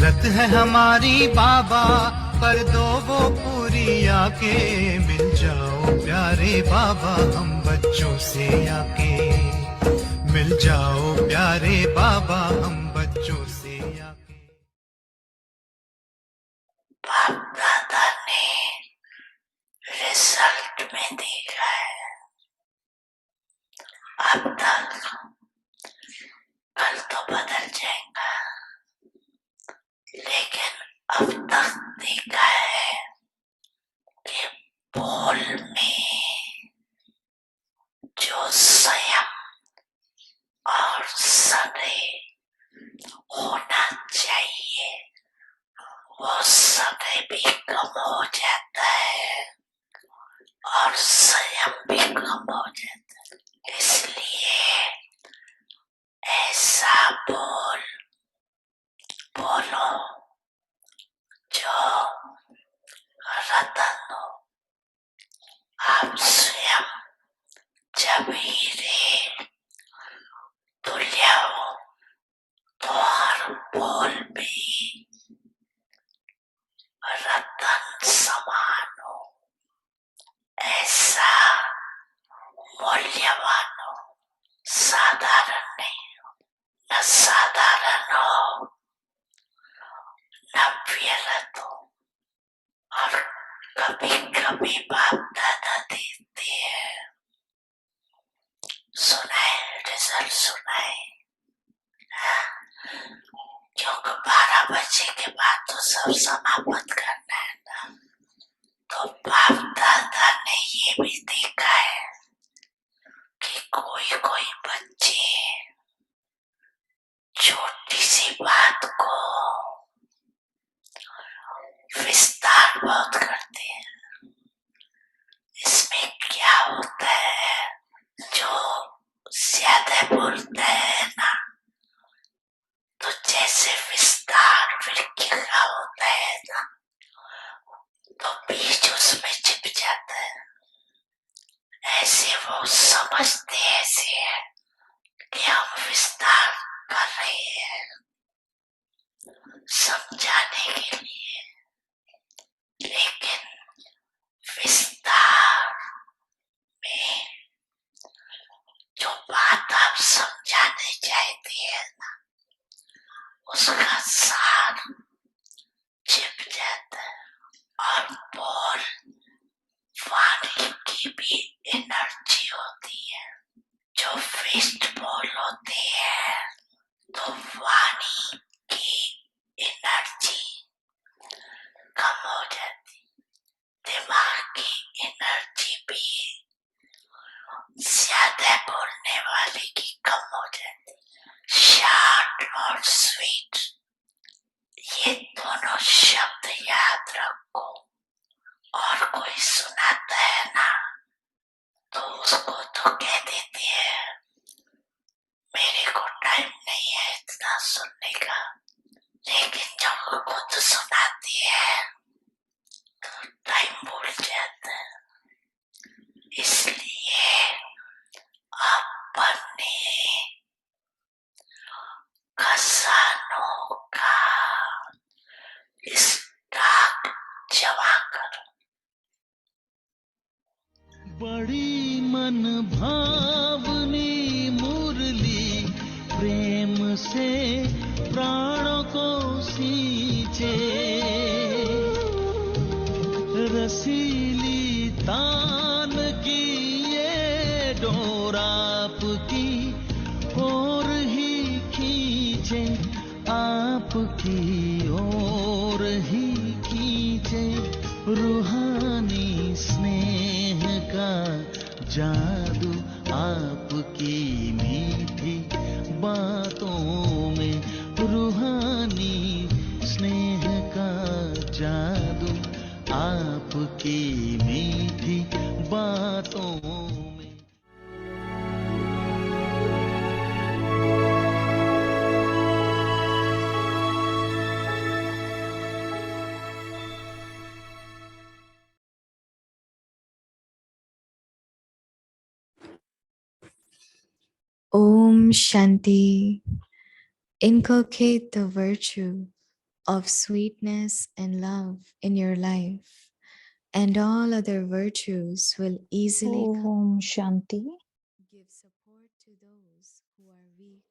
हसरत है हमारी बाबा, कर दो वो पूरी आके। मिल जाओ प्यारे बाबा हम बच्चों से आके। मिल जाओ प्यारे बाबा हम बच्चों से आके। बाप दादा ने रिजल्ट में देखा है अब तक, कल तो बदल जाएगा, लेकिन अब तक देखा है कि बोल में जो संयम और सनय होना चाहिए वो सनय भी कम हो जाता है और संयम भी कम हो जाता है। इसलिए ऐसा बोलो जो रतन हो। आप स्वयं जबीरे तुल्य हो तो हर बोल भी रतन समान हो, ऐसा मूल्यवान हो, साधारण नहीं हो। न साधारण हो न व्यर्थ हो। और कभी कभी बाप दादा देते हैं, सुनाए रिजल्ट सुनाए, क्योंकि 12 बजे के बाद तो सब समाप्त करना है ना। तो बाप दादा ने ये भी देखा है कि कोई कोई बच्चे छोटी सी बात को विस्तार बहुत करते हैं। इसमें क्या होता है, जो ज्यादा बोलते हैं ना, तो जैसे विस्तार वृक्ष का होता है ना, तो बीज उसमें छिप जाता है। ऐसे वो समझते ऐसे है कि हम विस्तार कर रहे हैं समझाने के लिए, लेकिन विस्तार में जो बात आप समझाने चाहते हैं ना, उसका सार छिप जाता है। और बोल वाणी की भी एनर्जी होती है। जो वेस्ट बोल होते हैं तो वाणी की एनर्जी कम हो जाती, दिमाग की एनर्जी भी ज्यादा बोलने वाले की कम हो जाती। शॉर्ट और स्वीट, ये दोनों शब्द याद रखो। और कोई सुनाता है ना, तो उसको तो कह देते हैं मेरे को टाइम नहीं है इतना सुनने का, लेकिन जब खुद सुनाती है तो टाइम भूल जाता है। इसलिए अपने खजानों का स्टॉक जमा करो। बड़ी मन भावनी मुरली प्रेम से प्राणों को सींचे, रसीली तान की ये डोर आपकी ओर ही खींचे, आपकी ओर ही खींचे। रूहानी स्नेह का जादू आपकी मीठी बातों में, रूहानी स्नेह का जादू आपकी मीठी बातों में। Om Shanti. Inculcate the virtue of sweetness and love in your life, and all other virtues will easily come. Om Shanti. Give support to those who are weak.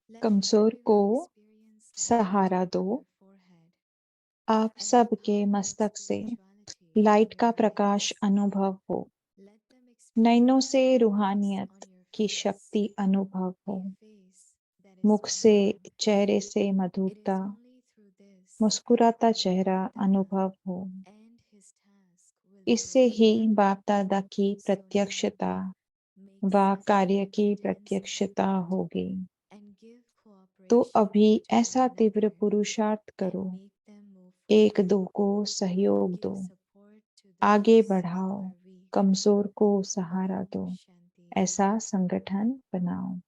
Let कमजोर को everyone experience light सहारा दो। on your forehead आप and the सबके power of मस्तक से spirituality light on का your Prakash face. अनुभव हो। Let them नयनों experience से happiness रूहानियत on your की face, शक्ति अनुभव हो। a face that is मुख से smiling. चेहरे से It मधुरता, is only through this मुस्कुराता that चेहरा Baba Dada अनुभव हो। and his task will be इससे ही fulfilled. बाप दादा की So now, प्रत्यक्षता make व sincere कार्य की intense प्रत्यक्षता effort होगी। and give तो cooperation अभी to ऐसा one तीव्र another पुरुषार्थ करो, and make them move एक forward. दो को सहयोग Give दो, support to आगे those who बढ़ाओ, are weak. कमजोर को सहारा दो। Om Shanti. ऐसा संगठन बनाओ।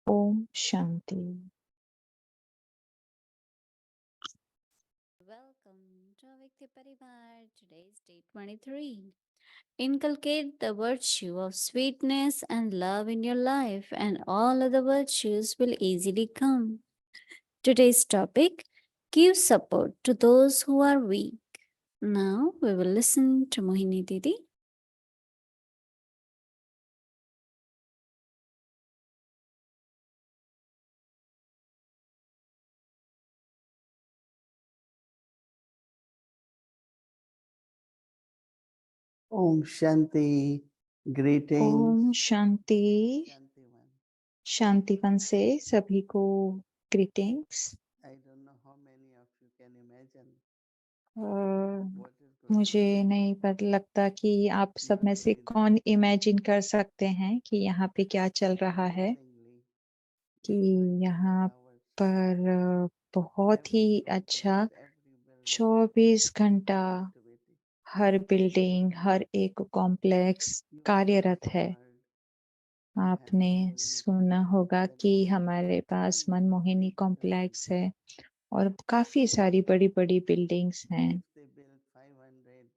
Om Shanti. Welcome to Avikti Parivar. Today is day 23. Inculcate the virtue of sweetness and love in your life, and all other virtues will easily come. Today's topic: give support to those who are weak. Now we will listen to Mohini Didi. Om Shanti. Greetings. Om Shanti. Shantivan. Shantivan से सभी को greetings. I don't know how many of you can imagine what is going मुझे on. नहीं पता लगता कि आप सब में से But कौन इमेजिन कर सकते हैं कि यहाँ पे क्या चल रहा है। amazingly, कि these 24 यहाँ hours, पर बहुत ही every अच्छा compound, every building 24 घंटा activity. हर बिल्डिंग, हर एक कॉम्प्लेक्स You must कार्यरत have है। heard we have आपने so many सुना complexes होगा that कि are हमारे पास extremely Manmohini big complex buildings. है और काफी सारी बड़ी बड़ी बिल्डिंग्स हैं। If they build 500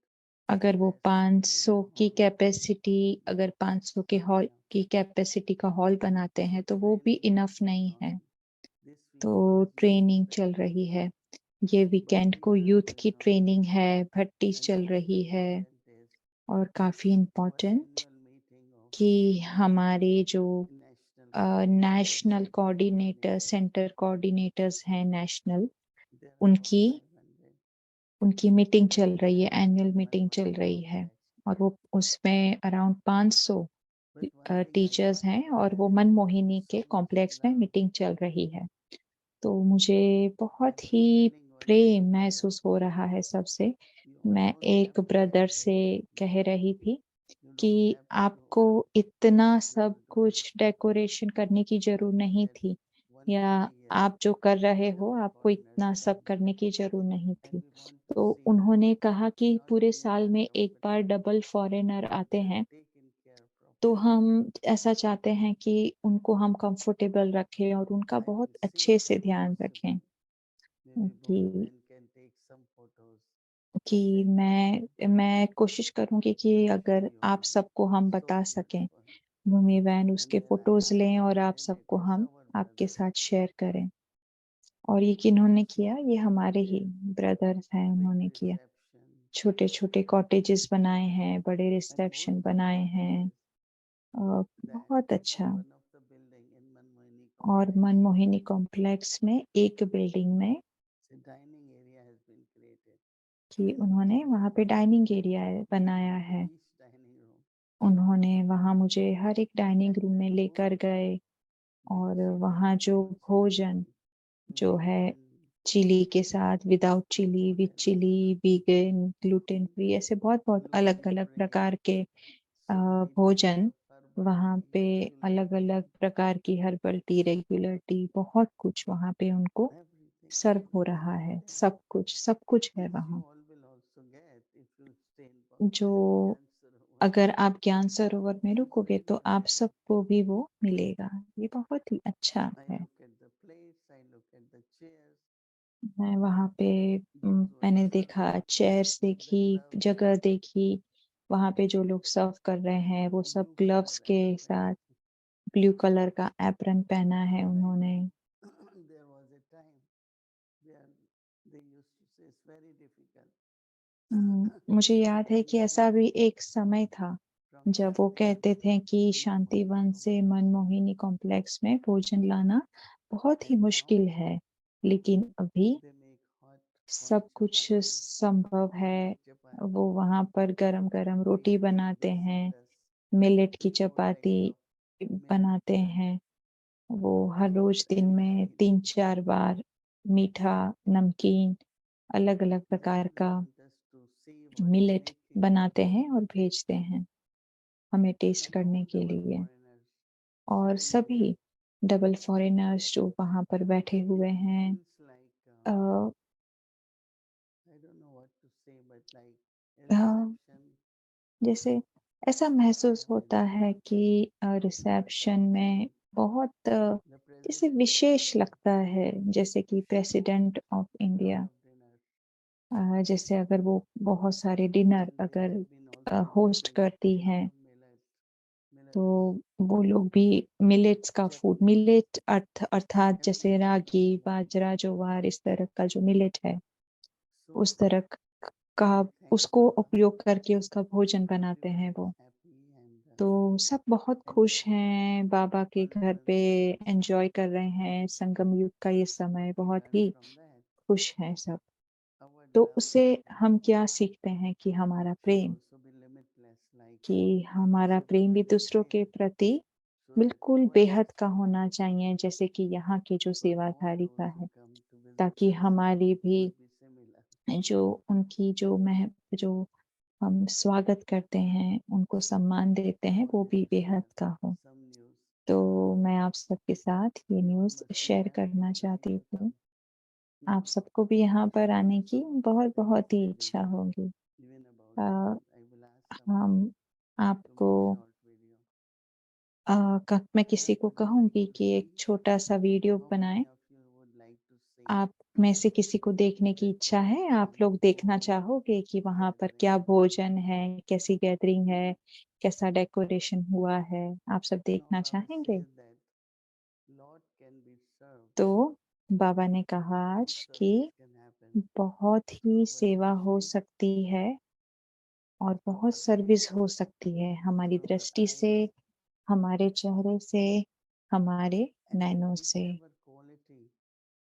अगर वो capacity 500 की hall, कैपेसिटी, अगर 500 के not हॉल enough. की कैपेसिटी का हॉल बनाते हैं तो वो भी Training इनफ is going नहीं on. है। This तो weekend is youth ट्रेनिंग चल training. रही है। ये वीकेंड को Bhattis are यूथ की going on. ट्रेनिंग है, भट्टीज And चल most रही है। important is और काफी our important annual meeting of कि हमारे जो national national center coordinator, coordinators. Centre coordinators हैं नेशनल, There are about उनकी 500 उनकी मीटिंग चल in रही है, that एनुअल मीटिंग चल Manmohini रही है। complex. और वो उसमें around 500 But one thing I teachers find हैं और वो that मनमोहिनी so के much कॉम्प्लेक्स में love मीटिंग चल रही है। तो मुझे बहुत and he feeling was Prem there. महसूस हो रहा है सबसे। You मैं almost एक have to ब्रदर celebrate से with कह me. रही थी You कि don't have to do आपको इतना what we सब are doing. कुछ डेकोरेशन करने की जरूरत नहीं That थी, once या in a year आप जो कर रहे we हो all आपको foreigners इतना सब come करने की जरूरत नहीं थी। and we want to तो see उन्होंने कहा कि not पूरे only साल our में एक बार company डबल फॉरेनर आते they are हैं, taken care तो properly. हम ऐसा चाहते हैं कि उनको हम कंफर्टेबल रखें और उनका I बहुत will see अच्छे if से ध्यान possible रखें। maybe both कि men can take some photos and send it to you. मैं कोशिश करूंगी कि I will अगर see you आप all. सबको हम So बता सकें, beautiful. भूमि बहन And उसके then I फोटोज asked लें और them आप that it सबको was हम our आपके brother. साथ शेयर करें। और ये किन्होंने किया, ये हमारे ही Their ब्रदर्स हैं, big उन्होंने किया। reception. छोटे छोटे कॉटेजेस बनाए हैं, बड़े And most रिसेप्शन बनाए important हैं। is that बहुत अच्छा। one of the building in Manmohini और complex, मनमोहिनी कॉम्प्लेक्स में एक बिल्डिंग में a dining area has been created. कि उन्होंने वहाँ पे डाइनिंग एरिया बनाया है। Each dining room. उन्होंने वहाँ मुझे हर एक डाइनिंग And रूम में that लेकर food गए with और chili वहाँ जो and भोजन chili, जो है vegan, चिली के साथ, without chilli, with whatever. Chilli, vegan, gluten free, ऐसे बहुत बहुत अलग Gluten अलग free, प्रकार के so many types भोजन। of herbal वहाँ tea, पे regular अलग अलग tea, प्रकार की हर्बल टी, रेगुलर टी, बहुत कुछ वहाँ पे उनको everything, सर्व हो everything रहा is है। there. सब कुछ है Which you वहाँ। all will also get if you stay in जो Gyan Sarovar. अगर आप ज्ञान सरोवर में This is रुकोगे तो really आप nice. सबको भी वो मिलेगा। ये बहुत ही अच्छा I है। look at the plates, I look at the chairs. मैं वहाँ पे Those who are मैंने देखा, serving, चेयर्स the देखी, gloves, जगह देखी। वहाँ पे जो लोग सर्व कर रहे हैं वो सब blue color ग्लव्स के apron. साथ ब्लू कलर का एप्रन पहना है And I उन्होंने। know there was a time very difficult. मुझे याद है कि ऐसा भी एक समय था From जब वो Shantivan कहते थे कि to शांतिवन से Manmohini मनमोहिनी कॉम्प्लेक्स में भोजन लाना बहुत ही and now मुश्किल है, लेकिन अभी they make hot सब कुछ chapatis, संभव है। millet chapati, वो वहाँ पर गरम-गरम रोटी tasty बनाते हैं, vegetarians, मिलेट की 4 types चपाती of millet बनाते हैं। वो हर रोज दिन and में sweet. 3-4 बार मीठा, नमकीन, अलग-अलग They प्रकार really का want us to see what millet uniquely बनाते delicious. हैं और भेजते हैं हमें टेस्ट And करने all के double लिए। foreigners और sitting there, सभी डबल फॉरेनर्स जो वहाँ पर बैठे it हुए हैं, feels like a, I don't know what to say, but like a a, reception जैसे ऐसा महसूस होता happening. है कि रिसेप्शन में बहुत The जैसे president is विशेष there, लगता है, जैसे कि president of lot India, of dinners. जैसे अगर वो बहुत सारे डिनर And they अगर have been also host working करती lot हैं, of तो millets, वो लोग भी मिलेट्स का फूड, chapati, मिलेट अर्थात जैसे everything is रागी, available. बाजरा, ज्वार, इस तरह का जो मिलेट है, So उस तरह का very उसको thankful उपयोग करके उसका भोजन that बनाते everyone हैं is वो। happy and तो सब बहुत खुश enjoying this हैं, बाबा के घर wonderful पे resource. एन्जॉय कर रहे हैं, संगम युग का ये समय, We बहुत learn ही from that. खुश हैं सब। Our तो love उससे हम क्या सीखते हैं कि हमारा should Prem, also be limitless, like कि हमारा प्रेम भी reciprocated दूसरों के care, प्रति so that बिल्कुल our बेहद का होना चाहिए, जैसे कि यहाँ के जो for all सेवाधारी का those who है, come to visit ताकि us हमारी भी would be similar. जो उनकी जो हम स्वागत करते हैं, उनको सम्मान देते हैं, वो Wanted भी to बेहद share का हो। some news. तो मैं आप सबके साथ ये You news must be share happy करना to see चाहती me हूँ। come. आप सबको भी यहाँ पर आने की So very बहुत ही happily, इच्छा होगी। even about a, that, I will ask someone हम to आपको make short video. मैं Sir, किसी को would you like कहूँगी to कि एक see छोटा-सा वीडियो how बनाएँ। many of you would like to see आप में से किसी को देखने की इच्छा है? आप लोग देखना चाहोगे कि वहाँ पर क्या gathering? भोजन है, कैसी गैदरिंग है, कैसा डेकोरेशन हुआ है? आप सब No, देखना Baba चाहेंगे? says that lot can be served, तो बाबा ने कहा many आज कि service can happen बहुत through ही our सेवा हो drishti. सकती है और बहुत सर्विस हो सकती है हमारी Through our दृष्टि से, eyes हमारे चेहरे से, हमारे and नैनों से, whichever quality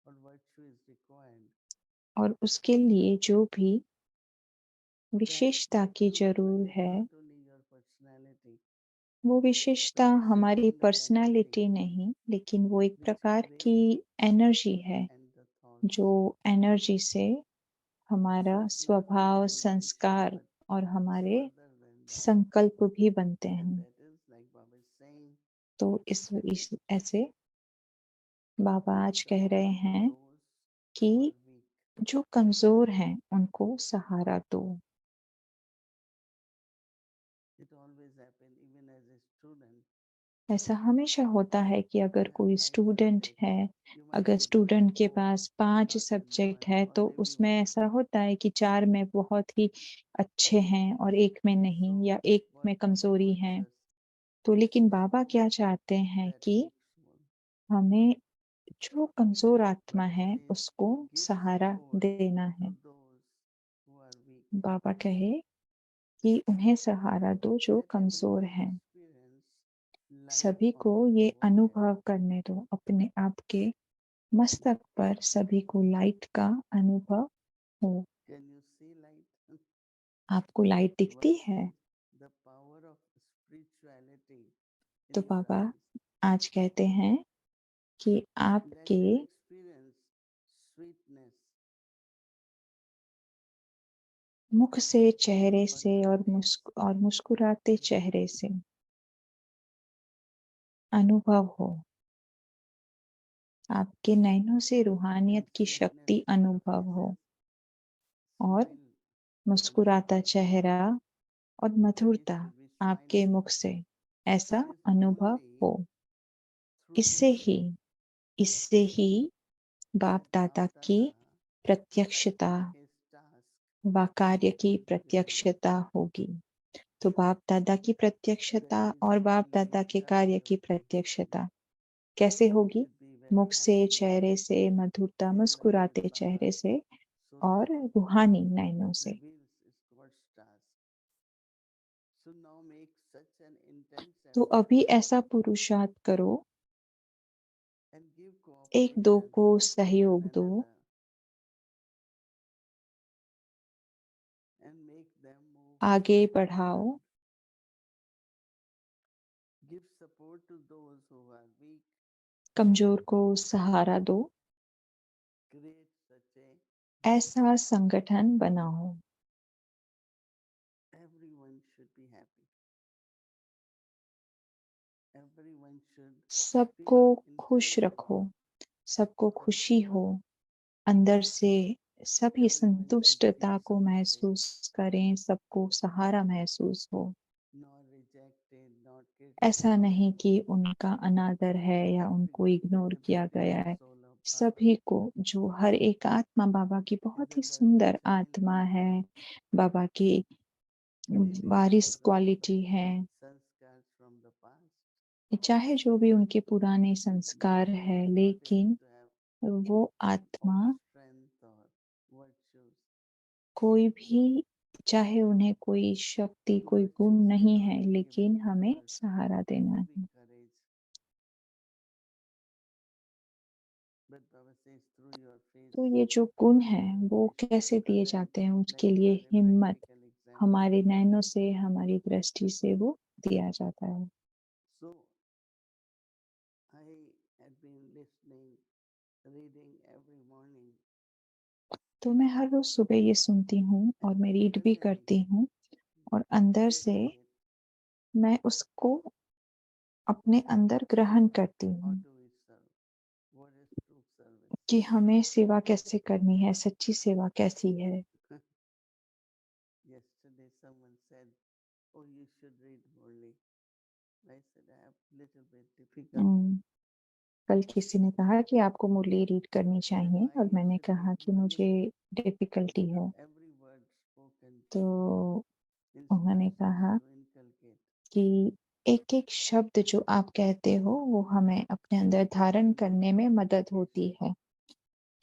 or virtue is required, और उसके लिए जो भी that विशेषता की should ज़रूर reflect है, not only your personality वो but विशेषता a हमारी certain energy पर्सनैलिटी नहीं, लेकिन वो एक which प्रकार की radiates एनर्जी है, and the thoughts. जो एनर्जी से हमारा So people स्वभाव, would be sure, संस्कार but और it's हमारे further than that. संकल्प भी बनते And हैं। that is like Baba is saying, तो इस ऐसे बाबा आज कह रहे support हैं those कि who are weak. जो कमज़ोर हैं, उनको सहारा दो। It always happens, even as a student. ऐसा हमेशा होता है कि If अगर you have कोई 5 स्टूडेंट subjects, है, you might अगर be good at स्टूडेंट के 4, पास 5 not in सब्जेक्ट 1 है, or तो maybe उसमें 1. ऐसा होता है कि 4 में बहुत ही अच्छे हैं और 1 में नहीं, So या 1 what में Baba कमज़ोरी wants है। us तो is लेकिन to बाबा support क्या चाहते हैं that कि weak soul. हमें जो कमज़ोर आत्मा Baba है, says, उसको give सहारा support देना to है। those who are weak. बाबा कहे कि उन्हें सहारा दो जो Let कमज़ोर everyone हैं। experience life सभी on को their ये forehead. अनुभव करने दो, अपने आप के मस्तक पर सभी को लाइट का अनुभव हो। Can you see light? आपको लाइट दिखती Baba है? says, the power of spirituality तो in your बाबा eyes. आज कहते हैं कि Let आपके them experience sweetness मुख से, चेहरे on से your और face. मुस्कुराते चेहरे से अनुभव हो। आपके नैनों से And रूहानियत की sweetness शक्ति on your अनुभव हो, faces. और Smile मुस्कुराता beautifully. चेहरा और If मधुरता you'll be आपके smiling, मुख से ऐसा it is अनुभव only हो। through इससे this ही इससे ही बाप that दादा Bap की Dada, प्रत्यक्षता his task व कार्य की will be revealed. प्रत्यक्षता होगी। तो बाप दादा की When प्रत्यक्षता we और बाप smile दादा के anytime, कार्य की प्रत्यक्षता कैसे let होगी? it be very मुख से, nicely चेहरे से, मधुरता, feel like मुस्कुराते Baba चेहरे से so और रूहानी नयनों से। reveals Scott's stars. So now make such an intense तो effort अभी ऐसा पुरुषार्थ करो, and give एक दो cooperation को to सहयोग one दो another and make them move आगे forward. बढ़ाओ, Give support to those who are weak. कमजोर को सहारा दो, Create such a ऐसा संगठन बनाओ। everyone should be happy. Everyone should सबको feel खुश inside रखो, सबको खुशी हो, अंदर से सभी संतुष्टता को महसूस करें, सबको सहारा महसूस हो। not rejected, not ऐसा criticized. नहीं कि उनका अनादर है या उनको इग्नोर किया गया है। सभी को, जो हर एक आत्मा बाबा की बहुत ही सुंदर आत्मा है, बाबा की वारिस क्वालिटी है, संस्कार from the past. चाहे जो भी उनके पुराने संस्कार है, लेकिन To have वो आत्मा strength or virtues. कोई भी, चाहे उन्हें कोई शक्ति कोई गुण नहीं है, लेकिन हमें सहारा देना है। Courage. But Baba says through your face. तो ये जो गुण है वो कैसे दिए जाते हैं, उसके लिए हिम्मत हमारे नैनों से, हमारी दृष्टि से वो दिया जाता है। So I had been listening, reading every morning. तो मैं हर रोज सुबह ये सुनती हूँ और मैं रीड भी करती हूँ, और अंदर से मैं उसको अपने अंदर ग्रहण करती हूँ How do we serve? What is true service? कि हमें सेवा कैसे करनी है, सच्ची सेवा कैसी है। Yesterday someone said, "Oh, you should read Murli." I said, "I have little bit difficult." कल किसी ने कहा कि आपको मुरली रीड करनी चाहिए, और मैंने कहा कि मुझे डिफिकल्टी है। Every word spoken तो उन्होंने inspires us कहा to inculcate. कि एक एक शब्द जो आप कहते हो वो हमें अपने अंदर धारण करने में मदद होती है।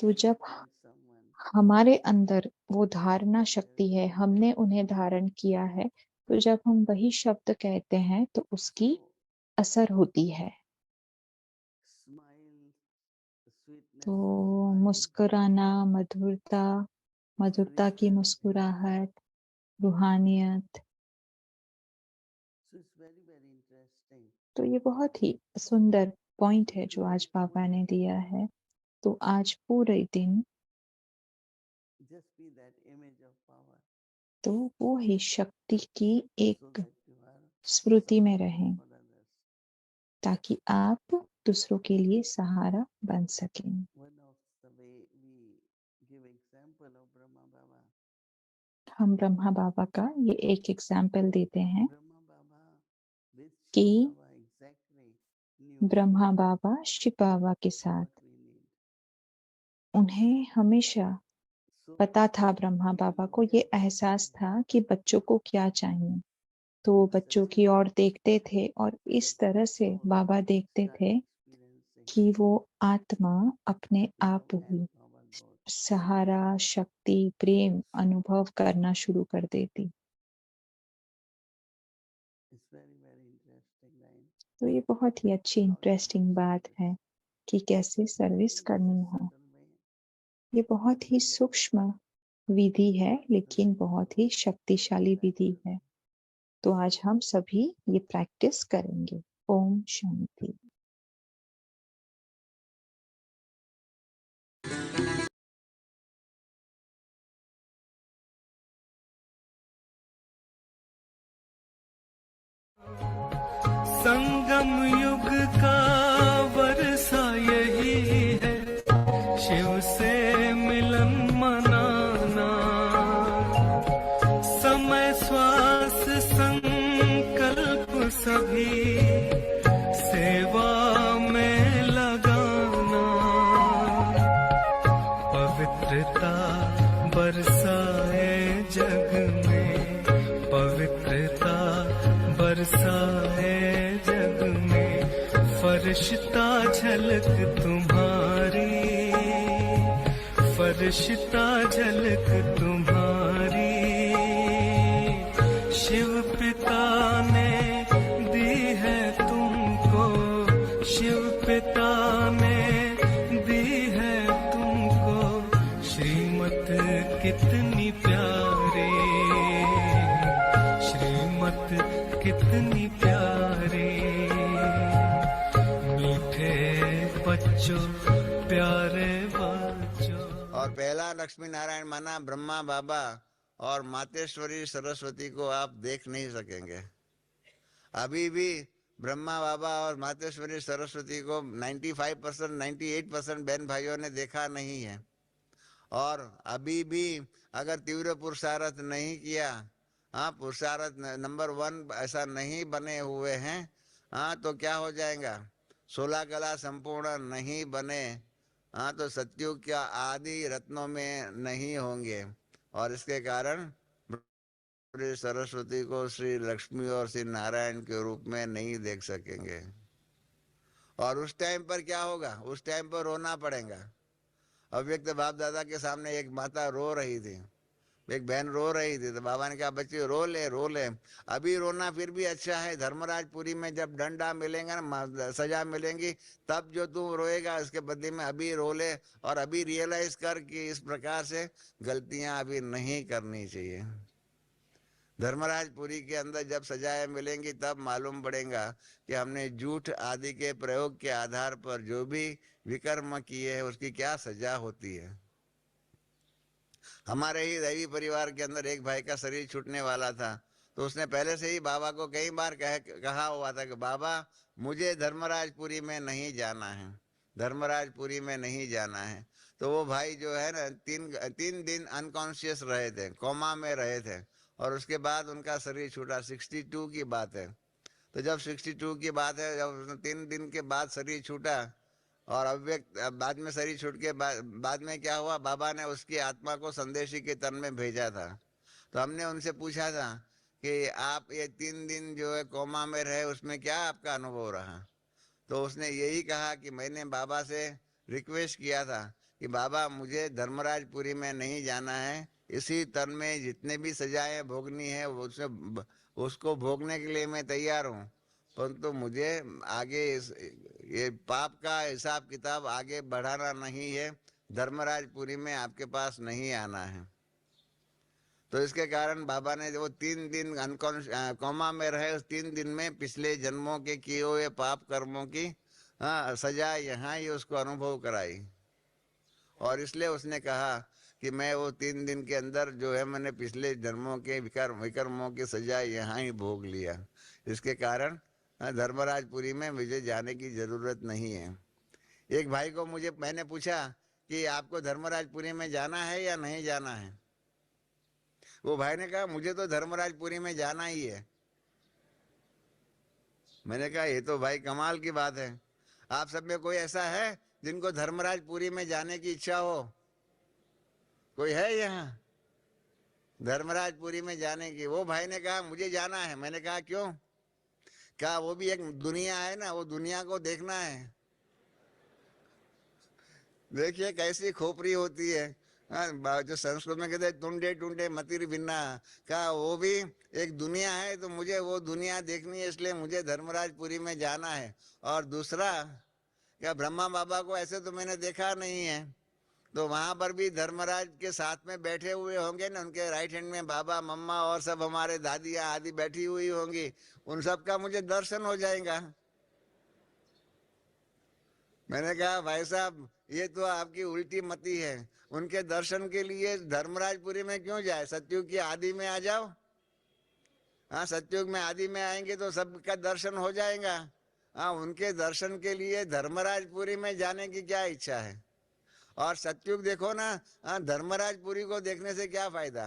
तो जब When someone हमारे अंदर वो धारणा शक्ति है, हमने उन्हें धारण किया है, तो जब हम वही शब्द कहते हैं तो उसकी असर होती है। smiles, the sweetness तो of smile, मुस्कुराना, मधुरता, मधुरता की मुस्कुराहट, रूहानियत, so it's very, very interesting. तो ये बहुत ही सुंदर पॉइंट है जो आज बाबा ने दिया है। तो आज पूरे दिन Just be that image of power तो वो ही शक्ति की so एक that you are स्मृति में support रहें, for others. ताकि आप दूसरों के लिए सहारा बन सकें। One of the way we give example of Brahma Baba. हम ब्रह्मा बाबा का ये एक एग्जाम्पल देते हैं Brahma Baba with कि Shiv Baba exactly knew Brahma बाबा शिव बाबा के साथ, what we need. उन्हें हमेशा So पता था, ब्रह्मा बाबा को ये एहसास था कि बच्चों को क्या चाहिए। तो वो बच्चों की ओर देखते थे, और इस तरह से बाबा देखते थे कि वो आत्मा अपने आप ही सहारा, शक्ति, प्रेम अनुभव करना शुरू कर देती। it's very, very interesting line. तो ये बहुत ही अच्छी इंटरेस्टिंग बात है कि कैसे सर्विस करनी है। ये बहुत ही सूक्ष्म विधि है, लेकिन बहुत ही शक्तिशाली विधि है। तो आज हम सभी ये प्रैक्टिस करेंगे। ओम शांति। संगम युग का वर्षा यही है, शिव से मिलन मनाना। समय श्वास संकल्प सभी सेवा में लगाना। पवित्रता बरसाए जग में, पवित्रता बरसाए जग में। फरिश्ता झलक तुम्हारी, फरिश्ता चेष्टा झलक तुम्हारी शिव पिता ने दी है तुमको, शिव पिता ने दी है तुमको, श्रीमत कितनी प्यारी, श्रीमत कितनी प्यारी। मीठे बच्चों प्यारे बच्चों। और पहला लक्ष्मी नारायण माना ब्रह्मा बाबा और मातेश्वरी सरस्वती को आप देख नहीं सकेंगे। अभी भी ब्रह्मा बाबा और मातेश्वरी सरस्वती को 95% 98% बहन भाइयों ने देखा नहीं है। और अभी भी अगर तीव्र पुरुषार्थ नहीं किया, हाँ पुरुषार्थ नंबर 1 ऐसा नहीं बने हुए हैं, हाँ तो क्या हो जाएगा, 16 कला संपूर्ण नहीं बने, हाँ तो सतयुग क्या आदि रत्नों में नहीं होंगे। और इसके कारण श्री सरस्वती को श्री लक्ष्मी और श्री नारायण के रूप में नहीं देख सकेंगे। और उस टाइम पर क्या होगा, उस टाइम पर रोना पड़ेगा। अव्यक्त बाप दादा के सामने एक माता रो रही थी, एक बहन रो रही थी, तो बाबा ने कहा बच्चे रो ले रो ले, अभी रोना फिर भी अच्छा है, धर्मराजपुरी में जब डंडा मिलेगा ना, सजा मिलेंगी, तब जो तू रोएगा उसके बदले में अभी रो ले। और अभी रियलाइज कर कि इस प्रकार से गलतियां अभी नहीं करनी चाहिए। धर्मराजपुरी के अंदर जब सजाएं मिलेंगी तब मालूम पड़ेगा कि हमने झूठ आदि के प्रयोग के आधार पर जो भी विकर्म किए हैं उसकी क्या सजा होती है। हमारे ही दैवी परिवार के अंदर एक भाई का शरीर छूटने वाला था, तो उसने पहले से ही बाबा को कई बार कहा हुआ था कि बाबा मुझे धर्मराजपुरी में नहीं जाना है, धर्मराजपुरी में नहीं जाना है। तो वो भाई जो है ना 3 दिन अनकॉन्शियस रहे थे, कोमा में रहे थे, और उसके बाद उनका शरीर छूटा। 62 की बात है। तो जब 62 की बात है, जब 3 दिन के बाद शरीर छूटा और अव्यक्त बाद में शरीर छूट के बाद में क्या हुआ, बाबा ने उसकी आत्मा को संदेशी के तन में भेजा था। तो हमने उनसे पूछा था कि आप ये 3 दिन जो है कोमा में रहे, उसमें क्या आपका अनुभव रहा। तो उसने यही कहा कि मैंने बाबा से रिक्वेस्ट किया था कि बाबा मुझे धर्मराजपुरी में नहीं जाना है, इसी तन में जितने भी सजाएं भोगनी है उसको भोगने के लिए मैं तैयार हूँ, परंतु मुझे आगे ये पाप का हिसाब किताब आगे बढ़ाना नहीं है, धर्मराजपुरी में आपके पास नहीं आना है। तो इसके कारण बाबा ने वो 3 दिन कोमा में रहे, उस 3 दिन में पिछले जन्मों के किए हुए पाप कर्मों की सजा यहाँ ही उसको अनुभव कराई। और इसलिए उसने कहा कि मैं वो 3 दिन के अंदर जो है मैंने पिछले जन्मों के विकर्मों की सजा यहाँ ही भोग लिया। इसके कारण धर्मराजपुरी में मुझे जाने की जरूरत नहीं है। एक भाई को मैंने पूछा कि आपको धर्मराजपुरी में जाना है या नहीं जाना है। वो भाई ने कहा मुझे तो धर्मराजपुरी में जाना ही है। मैंने कहा ये तो भाई कमाल की बात है। आप सब में कोई ऐसा है जिनको धर्मराजपुरी में जाने की इच्छा हो? कोई है यहाँ धर्मराजपुरी में जाने की? वो भाई ने कहा मुझे जाना है। मैंने कहा क्यों? कहा वो भी एक दुनिया है ना, वो दुनिया को देखना है। देखिए कैसी खोपड़ी होती है। जो संस्कृत में कहते हैं टुंडे टुंडे मतिर बिन्ना, कहा वो भी एक दुनिया है, तो मुझे वो दुनिया देखनी है, इसलिए मुझे धर्मराजपुरी में जाना है। और दूसरा क्या, ब्रह्मा बाबा को ऐसे तो मैंने देखा नहीं है, तो वहां पर भी धर्मराज के साथ में बैठे हुए होंगे ना, उनके राइट हैंड में बाबा मम्मा और सब हमारे दादियाँ आदि बैठी हुई होंगी, उन सब का मुझे दर्शन हो जाएगा। मैंने कहा भाई साहब ये तो आपकी उल्टी मति है, उनके दर्शन के लिए धर्मराजपुरी में क्यों जाए, सतयुग की आदि में आ जाओ। हाँ सतयुग में आदि में आएंगे तो सबका दर्शन हो जाएगा। हाँ उनके दर्शन के लिए धर्मराजपुरी में जाने की क्या इच्छा है। और सतयुग देखो ना, हाँ धर्मराजपुरी को देखने से क्या फायदा।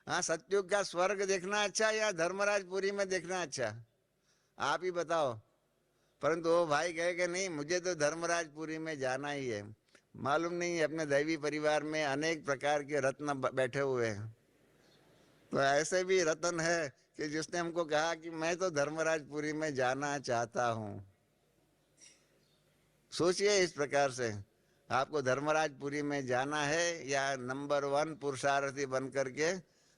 हाँ सतयुग का स्वर्ग देखना अच्छा या धर्मराजपुरी में देखना अच्छा, आप ही बताओ। परंतु वो भाई कहे कि नहीं मुझे तो धर्मराजपुरी में जाना ही है। मालूम नहीं अपने दैवी परिवार में अनेक प्रकार के रत्न बैठे हुए हैं। तो ऐसे भी रत्न है कि जिसने हमको कहा कि मैं तो धर्मराजपुरी में जाना चाहता हूँ। सोचिए इस प्रकार से। आपको धर्मराजपुरी में जाना है या नंबर 1 पुरुषार्थी बन करके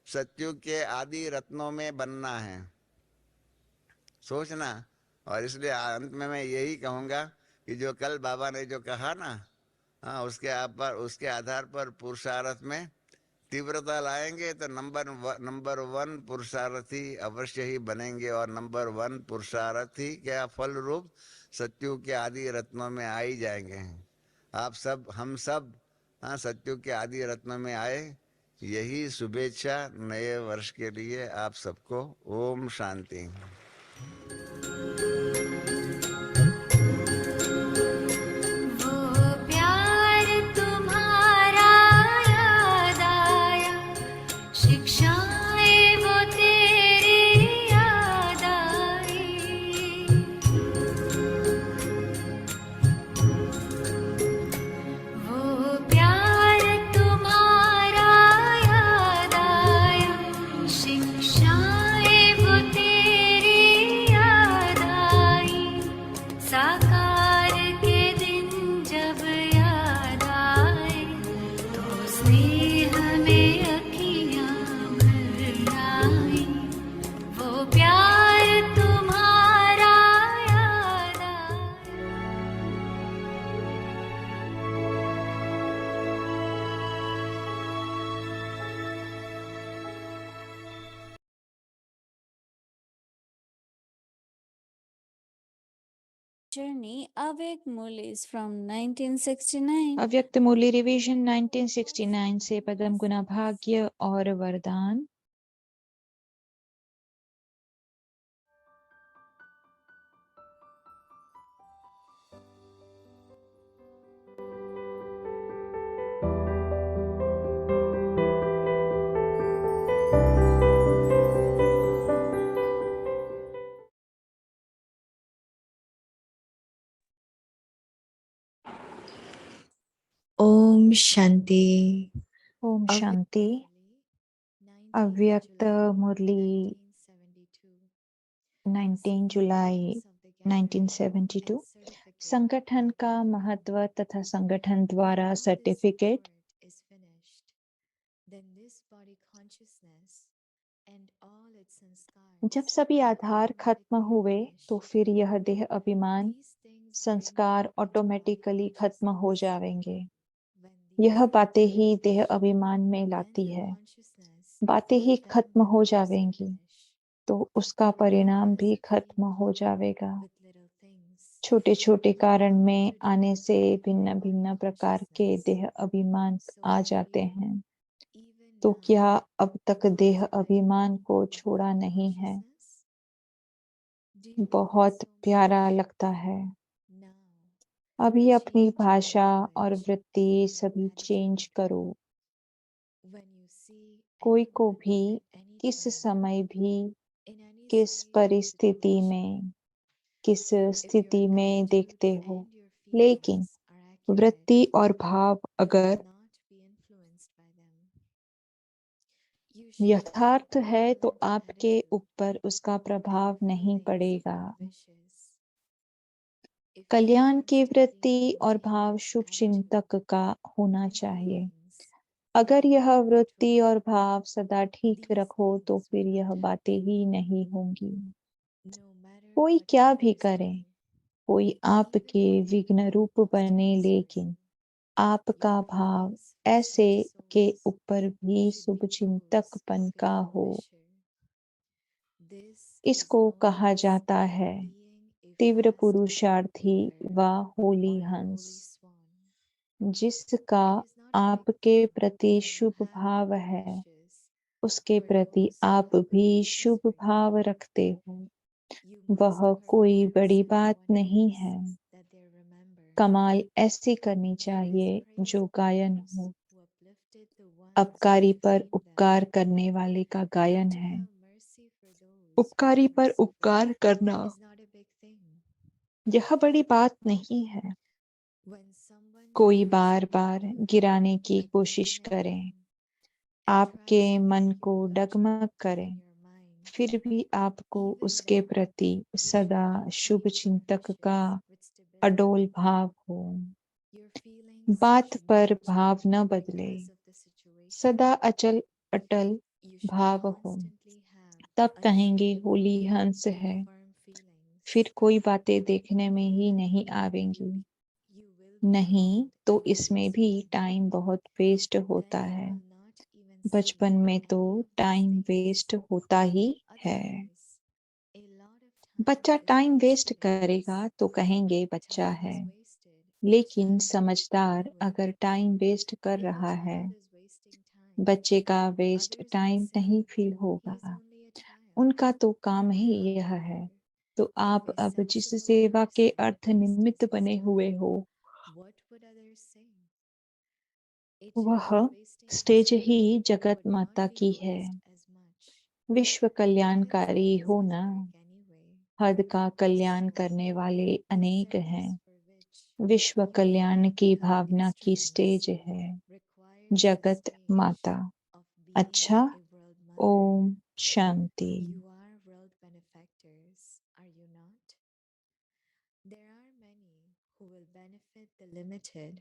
सतयुग के आदि रत्नों में बनना है, सोचना। और इसलिए अंत में मैं यही कहूँगा कि जो कल बाबा ने जो कहा ना, हाँ, उसके आधार पर पुरुषार्थ में तीव्रता लाएंगे तो नंबर 1 पुरुषार्थी अवश्य ही बनेंगे। और नंबर 1 पुरुषार्थी क्या फल रूप सतयुग के आदि रत्नों में आ ही जाएंगे। आप सब, हम सब, हाँ, सतयुग के आदि रत्नों में आए, यही शुभेच्छा नए वर्ष के लिए आप सबको। ओम शांति। वो प्यार तुम्हारा याद आया, शिक्षाएं वो तेरी याद आई। वो प्यार तुम्हारा याद आया, शिक्षाएं वो तेरी याद आई। साकार के दिन जब याद आए, तो स्नेह में अखियां भर आई। वो प्यार तुम्हारा याद आया। Journey Avik Mulis from 1969. अव्यक्त मूल्य रिवीजन 1969 से पदम गुना भाग्य और वरदान। Om Shanti. ओम Avyakt शांति। Murli, अव्यक्त 19th मुरली July 19 जुलाई 1972। संगठन का महत्व तथा संगठन द्वारा सर्टिफिकेट। जब सभी आधार खत्म हुए तो फिर यह देह अभिमान संस्कार ऑटोमेटिकली खत्म हो जाएंगे। यह बातें ही देह अभिमान में लाती है। बातें ही खत्म हो जाएंगी तो उसका परिणाम भी खत्म हो जाएगा। छोटे छोटे कारण में आने से भिन्न भिन्न प्रकार के देह अभिमान आ जाते हैं। तो क्या अब तक देह अभिमान को छोड़ा नहीं है? बहुत प्यारा लगता है। अभी अपनी भाषा और वृत्ति सभी चेंज करो। कोई को भी किस समय भी किस परिस्थिति में किस स्थिति में देखते हो, लेकिन वृत्ति और भाव अगर यथार्थ है तो आपके ऊपर उसका प्रभाव नहीं पड़ेगा। कल्याण की वृत्ति और भाव शुभ चिंतक का होना चाहिए। अगर यह वृत्ति और भाव सदा ठीक रखो तो फिर यह बातें ही नहीं होंगी। कोई क्या भी करे, कोई आपके विघ्न रूप बने, लेकिन आपका भाव ऐसे के ऊपर भी शुभ चिंतकपन का हो। इसको कहा जाता है तीव्र पुरुषार्थी व होली हंस। जिसका आपके प्रति शुभ भाव है, उसके प्रति आप भी शुभ भाव रखते हो। वह कोई बड़ी बात नहीं है। कमाल ऐसी करनी चाहिए जो गायन हो। अपकारी पर उपकार करने वाले का गायन है। उपकारी पर उपकार करना यह बड़ी बात नहीं है। कोई बार बार गिराने की कोशिश करें, आपके मन को डगमग करें, फिर भी आपको उसके प्रति सदा शुभ चिंतक का अडोल भाव हो। बात पर भाव न बदले, सदा अचल अटल भाव हो, तब कहेंगे होली हंस है, फिर कोई बातें देखने में ही नहीं आवेंगी। नहीं तो इसमें भी टाइम बहुत वेस्ट होता है। बचपन में तो टाइम वेस्ट होता ही है। बच्चा टाइम वेस्ट करेगा तो कहेंगे बच्चा है, लेकिन समझदार अगर टाइम वेस्ट कर रहा है, बच्चे का वेस्ट टाइम नहीं फील होगा। उनका तो काम ही यह है। तो आप अब जिस सेवा के अर्थ निमित्त बने हुए हो, वह स्टेज ही जगत माता की है। विश्व कल्याणकारी होना, हद का कल्याण करने वाले अनेक हैं। विश्व कल्याण की भावना की स्टेज है जगत माता। अच्छा, Om Shanti. There are many who will benefit the limited.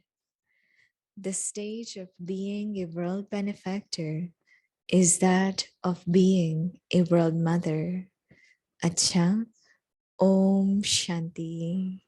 The stage of being a world benefactor is that of being a world mother. Acha, Om Shanti.